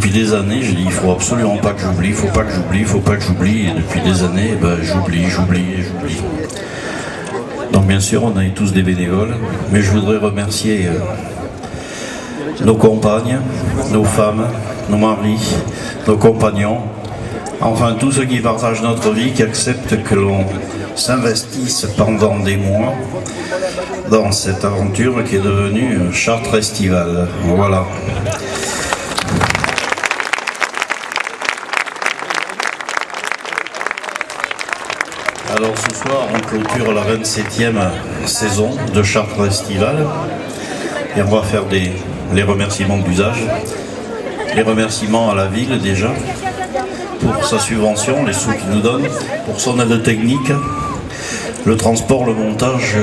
depuis des années, j'ai dit il faut absolument pas que j'oublie, il faut pas que j'oublie, il faut pas que j'oublie. Et depuis des années, j'oublie. Donc bien sûr, on est tous des bénévoles, mais je voudrais remercier nos compagnes, nos femmes, nos maris, nos compagnons, enfin tous ceux qui partagent notre vie, qui acceptent que l'on s'investisse pendant des mois dans cette aventure qui est devenue Chartres estivale. Voilà. Alors ce soir, on clôture la 27e saison de Chartres estivale et on va faire les remerciements d'usage. Les remerciements à la ville déjà pour sa subvention, les sous qu'il nous donne, pour son aide technique, le transport, le montage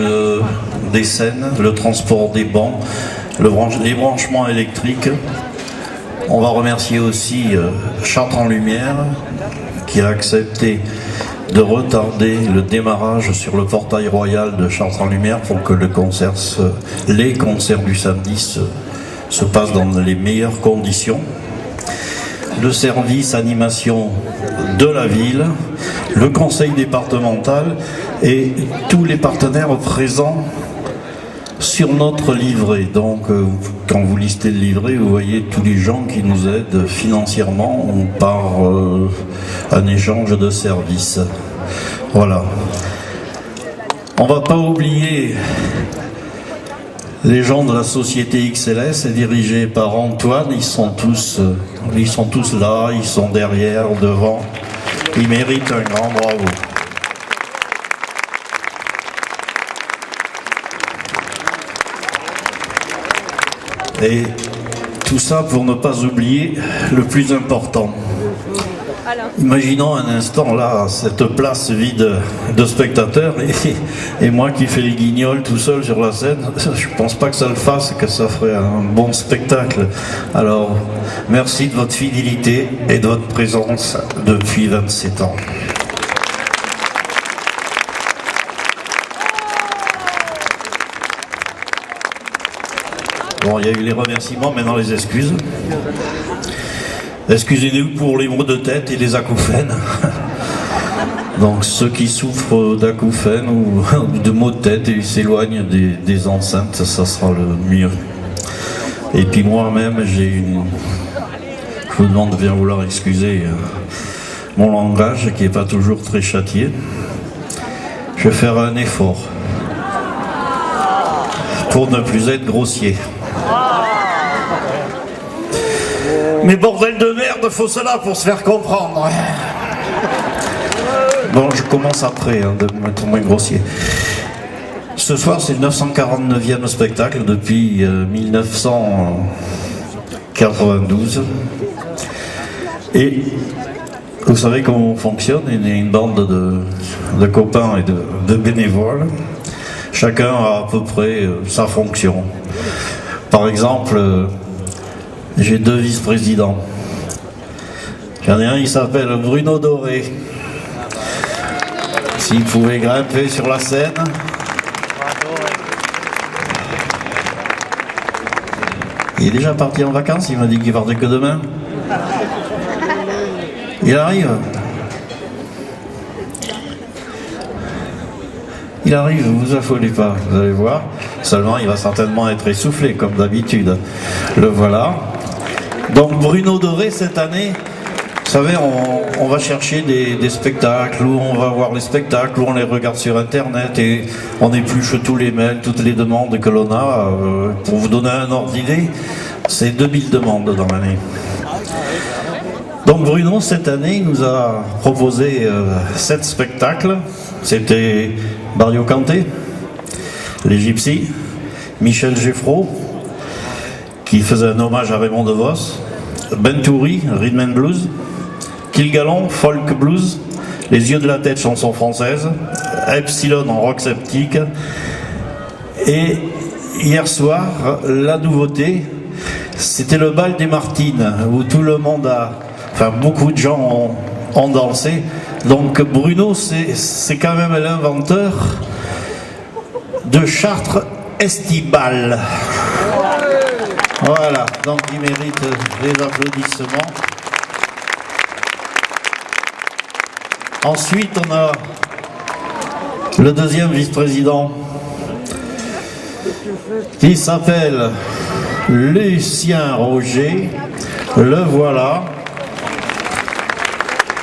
des scènes, le transport des bancs, les branchements électriques. On va remercier aussi Chartres en Lumière qui a accepté de retarder le démarrage sur le portail royal de Chartres en Lumière pour que les concerts du samedi se passent dans les meilleures conditions. Le service animation de la ville, le conseil départemental et tous les partenaires présents sur notre livret. Donc quand vous listez le livret, vous voyez tous les gens qui nous aident financièrement par un échange de services. Voilà. On va pas oublier les gens de la société XLS, dirigés par Antoine. Ils sont tous là, ils sont derrière, devant. Ils méritent un grand bravo. Et tout ça pour ne pas oublier le plus important. Imaginons un instant là, cette place vide de spectateurs et moi qui fais les guignols tout seul sur la scène. Je pense pas que ça le fasse, que ça ferait un bon spectacle. Alors, merci de votre fidélité et de votre présence depuis 27 ans. Bon, il y a eu les remerciements, maintenant les excuses. Excusez-nous pour les maux de tête et les acouphènes. Donc ceux qui souffrent d'acouphènes ou de maux de tête et s'éloignent des enceintes, ça sera le mieux. Et puis moi-même, je vous demande de bien vouloir excuser mon langage qui n'est pas toujours très châtié. Je vais faire un effort pour ne plus être grossier. Mais bordel de merde, faut cela pour se faire comprendre. Bon, je commence après, de mettre moins grossier. Ce soir, c'est le 949e spectacle depuis 1992. Et vous savez comment on fonctionne, il y a une bande de copains et de bénévoles. Chacun a à peu près sa fonction. Par exemple, j'ai 2 vice-présidents. J'en ai un, il s'appelle Bruno Doré. S'il pouvait grimper sur la scène. Il est déjà parti en vacances, il m'a dit qu'il partait que demain. Il arrive. Il arrive, ne vous affolez pas, vous allez voir. Seulement, il va certainement être essoufflé, comme d'habitude. Le voilà. Donc Bruno Doré, cette année, vous savez, on va chercher des spectacles, où on va voir les spectacles, où on les regarde sur Internet, et on épluche tous les mails, toutes les demandes que l'on a. Pour vous donner un ordre d'idée, c'est 2000 demandes dans l'année. Donc Bruno, cette année, il nous a proposé 7 spectacles. C'était Dario Canté, les Gypsies, Michel Geffreau, qui faisait un hommage à Raymond DeVos, Ben Toury, Rhythm and Blues, Kilgalon, Folk Blues, Les Yeux de la Tête, chanson française, Epsilon en rock sceptique. Et hier soir, la nouveauté, c'était le bal des Martines, où tout le monde beaucoup de gens ont dansé. Donc Bruno, c'est quand même l'inventeur de Chartres estivale. Voilà, donc il mérite les applaudissements. Ensuite, on a le deuxième vice-président qui s'appelle Lucien Roger. Le voilà.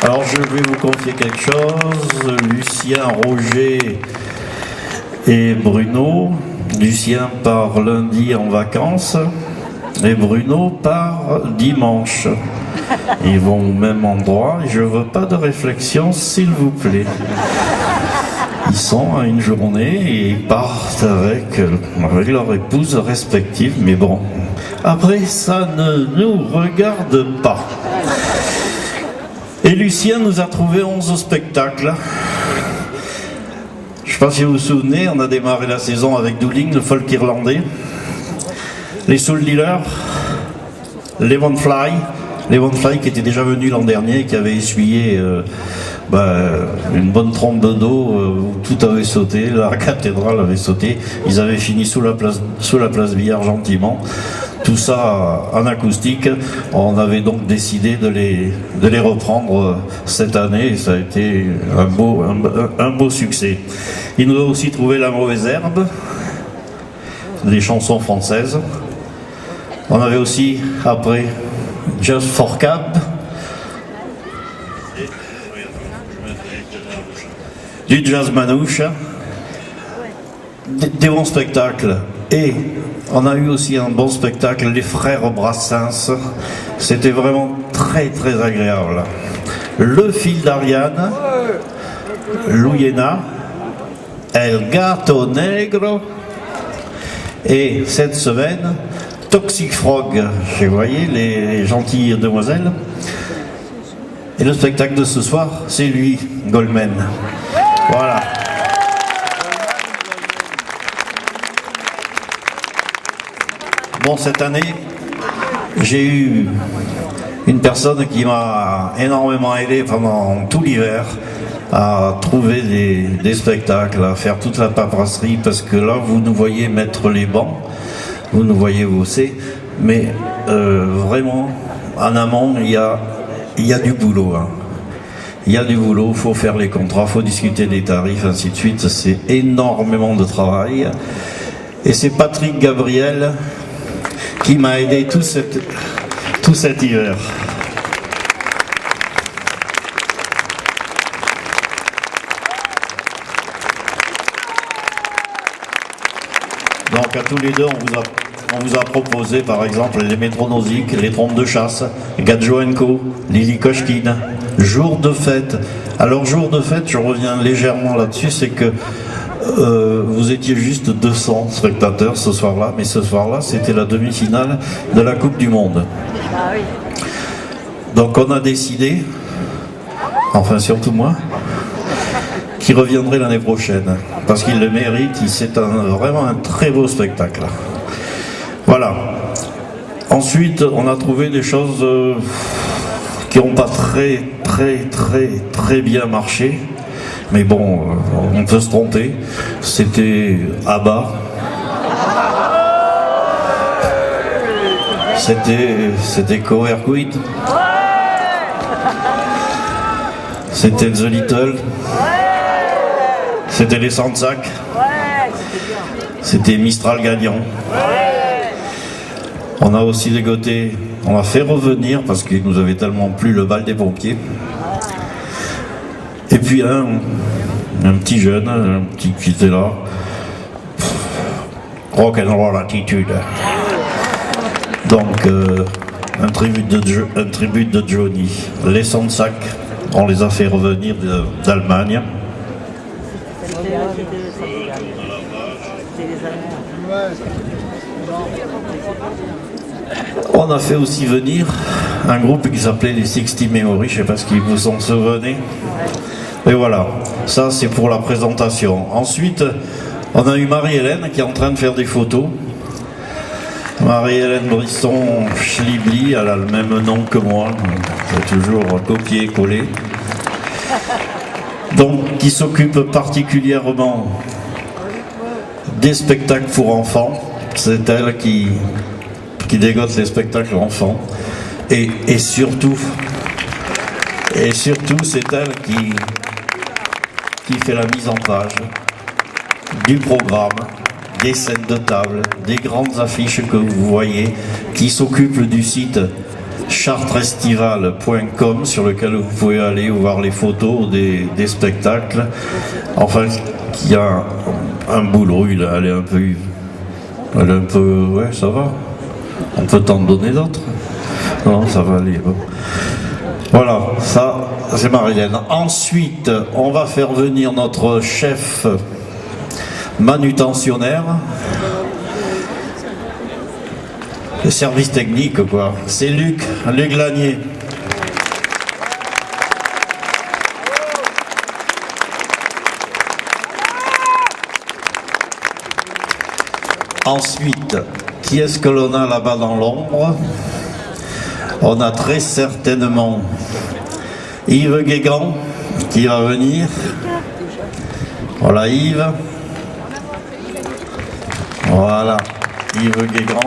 Alors je vais vous confier quelque chose. Lucien Roger et Bruno. Lucien part lundi en vacances et Bruno part dimanche. Ils vont au même endroit. Je veux pas de réflexion, s'il vous plaît. Ils sont à une journée et ils partent avec leur épouse respective. Mais bon, après ça ne nous regarde pas. Et Lucien nous a trouvé 11 spectacles. Je ne sais pas si vous vous souvenez, on a démarré la saison avec Dooling, le folk irlandais, les Soul Dealers, les Von Fly qui étaient déjà venus l'an dernier et qui avaient essuyé une bonne trompe d'eau où tout avait sauté, la cathédrale avait sauté, ils avaient fini sous la place Billard gentiment. Tout ça en acoustique. On avait donc décidé de les reprendre cette année et ça a été un beau succès. Il nous a aussi trouvé La Mauvaise Herbe, des chansons françaises. On avait aussi après Just for Cab, du jazz manouche, des bons spectacles. Et on a eu aussi un bon spectacle, les Frères Brassens. C'était vraiment très très agréable. Le Fil d'Ariane, Luyena, El Gato Negro. Et cette semaine, Toxic Frog. Vous voyez, les gentilles demoiselles. Et le spectacle de ce soir, c'est lui, Goldman. Voilà. Bon, cette année, j'ai eu une personne qui m'a énormément aidé pendant tout l'hiver à trouver des spectacles, à faire toute la paperasserie, parce que là, vous nous voyez mettre les bancs, vous nous voyez bosser, mais vraiment, en amont, il y a du boulot. Hein. Il y a du boulot, il faut faire les contrats, il faut discuter des tarifs, ainsi de suite. C'est énormément de travail. Et c'est Patrick Gabriel qui m'a aidé tout cet hiver. Donc à tous les deux, on vous a proposé par exemple les métronosiques, les trompes de chasse, Gadjo & Co, Lily Koshkin, jour de fête. Alors jour de fête, je reviens légèrement là-dessus, c'est que vous étiez juste 200 spectateurs ce soir-là, mais ce soir-là, c'était la demi-finale de la Coupe du Monde. Donc on a décidé, enfin surtout moi, qu'il reviendrait l'année prochaine, parce qu'il le mérite, c'est vraiment un très beau spectacle. Voilà. Ensuite, on a trouvé des choses qui n'ont pas très bien marché. Mais bon, on peut se tromper. C'était ABBA. C'était Coerquid. C'était The Little. C'était les Sandsac. C'était Mistral gagnant. On a aussi dégoté, on a fait revenir parce qu'il nous avait tellement plu le bal des pompiers. Et puis un petit jeune, un petit qui était là, rock and roll attitude. Donc un tribut de Johnny. Les Sandsac, on les a fait revenir d'Allemagne. On a fait aussi venir un groupe qui s'appelait les 60 Memories, je ne sais pas ce qu'ils vous en souvenez. Et voilà, ça c'est pour la présentation. Ensuite, on a eu Marie-Hélène qui est en train de faire des photos. Marie-Hélène Brisson Schlibli, elle a le même nom que moi, c'est toujours copier-coller. Donc, qui s'occupe particulièrement des spectacles pour enfants. C'est elle qui qui dégote les spectacles enfants. Et surtout, c'est elle qui fait la mise en page du programme, des scènes de table, des grandes affiches que vous voyez, qui s'occupent du site chartrestival.com sur lequel vous pouvez aller voir les photos des spectacles. Enfin, il y a un boulot, elle est un peu, ouais, ça va. On peut t'en donner d'autres. Non, ça va aller. Bon. Voilà, ça, c'est Marilène. Ensuite, on va faire venir notre chef manutentionnaire. Le service technique, quoi. C'est Luc Lanier. Ensuite, qui est-ce que l'on a là-bas dans l'ombre? On a très certainement Yves Guégan qui va venir. Voilà Yves. Voilà, Yves Guégan.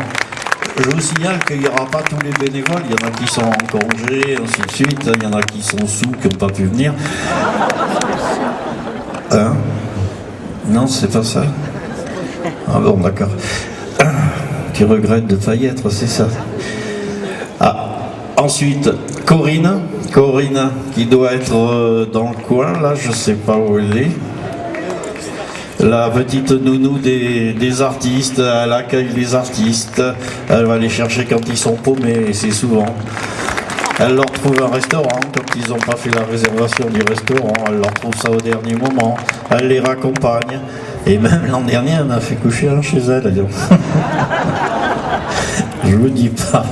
Je vous signale qu'il n'y aura pas tous les bénévoles. Il y en a qui sont en congé, ainsi de suite. Il y en a qui sont sous, qui n'ont pas pu venir. Hein? Non, c'est pas ça. Ah bon, d'accord. Tu regrettes de ne pas y être, c'est ça. Ah, ensuite, Corinne qui doit être dans le coin, là, je sais pas où elle est. La petite nounou des artistes, elle accueille les artistes, elle va les chercher quand ils sont paumés, et c'est souvent. Elle leur trouve un restaurant, quand ils n'ont pas fait la réservation du restaurant, elle leur trouve ça au dernier moment, elle les raccompagne, et même l'an dernier, elle a fait coucher un chez elle. Je vous dis pas.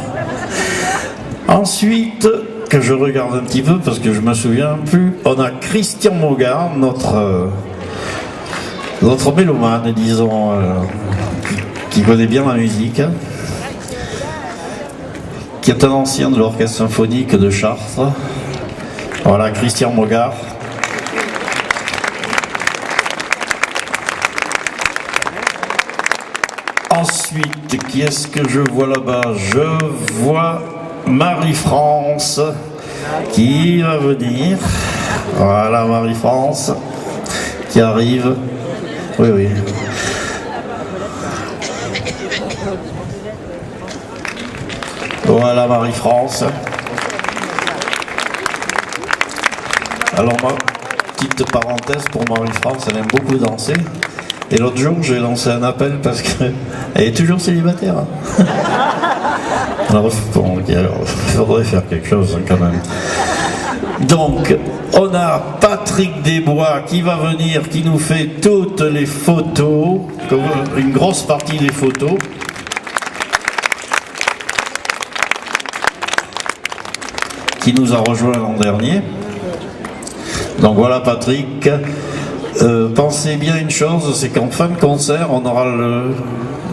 Ensuite, que je regarde un petit peu, parce que je me souviens plus, on a Christian Mogard, notre mélomane, disons, qui connaît bien la musique, qui est un ancien de l'orchestre symphonique de Chartres. Voilà, Christian Mogard. Ensuite, qui est-ce que je vois là-bas? Je vois Marie-France qui va venir. Voilà, Marie-France qui arrive. Oui, oui. Voilà Marie-France. Alors moi, petite parenthèse pour Marie-France, elle aime beaucoup danser. Et l'autre jour, j'ai lancé un appel parce qu'elle est toujours célibataire. Hein. Alors, bon, il faudrait faire quelque chose hein, quand même. Donc, on a Patrick Desbois qui va venir, qui nous fait toutes les photos, une grosse partie des photos. Qui nous a rejoint l'an dernier. Donc voilà Patrick. Pensez bien une chose, c'est qu'en fin de concert, on aura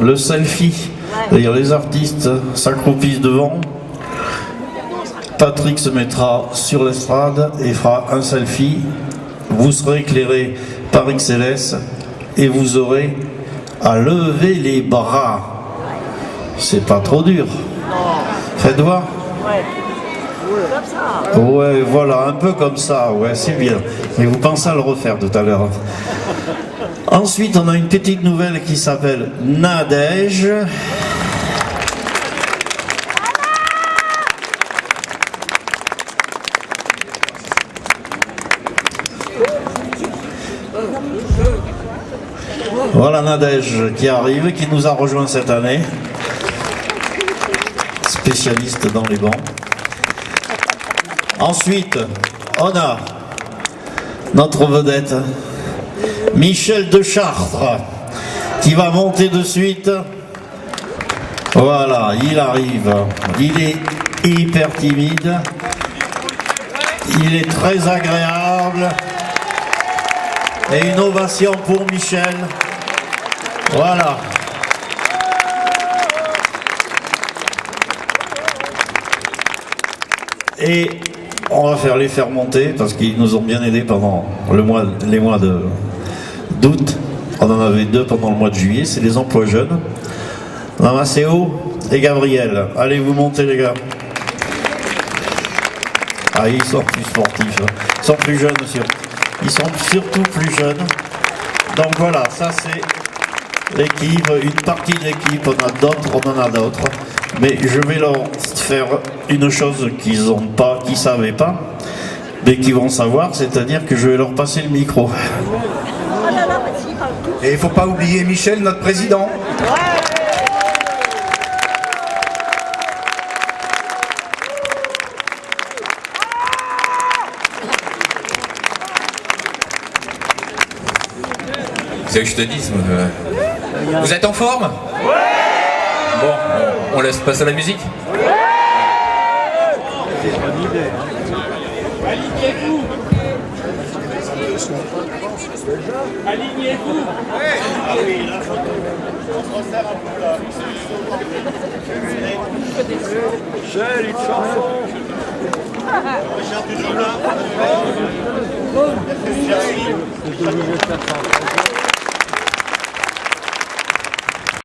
le selfie. C'est-à-dire les artistes s'accroupissent devant. Patrick se mettra sur l'estrade et fera un selfie. Vous serez éclairé par XLS et vous aurez à lever les bras. C'est pas trop dur. Faites voir. Ouais, voilà, un peu comme ça, ouais, c'est bien. Mais vous pensez à le refaire tout à l'heure. Ensuite, on a une petite nouvelle qui s'appelle Nadège. Voilà Nadège qui arrive, qui nous a rejoint cette année. Spécialiste dans les bancs. Ensuite, on a notre vedette, Michel de Chartres, qui va monter de suite. Voilà, il arrive. Il est hyper timide. Il est très agréable. Et une ovation pour Michel. Voilà. Et on va faire les faire monter parce qu'ils nous ont bien aidés pendant les mois d'août. On en avait 2 pendant le mois de juillet, c'est les emplois jeunes. On a Maceo et Gabriel. Allez, vous montez les gars. Ah, ils sont plus sportifs, hein. Ils sont plus jeunes aussi. Ils sont surtout plus jeunes. Donc voilà, ça c'est l'équipe, une partie de l'équipe, on a d'autres, on en a d'autres. Mais je vais leur faire une chose qu'ils n'ont pas, qu'ils ne savaient pas, mais qu'ils vont savoir, c'est-à-dire que je vais leur passer le micro. Et il ne faut pas oublier Michel, notre président. C'est que je te dise. Vous êtes en forme? Bon, on laisse passer à la musique. Alignez-vous. Alignez-vous. Michel, une chanson. Richard, tu joues là.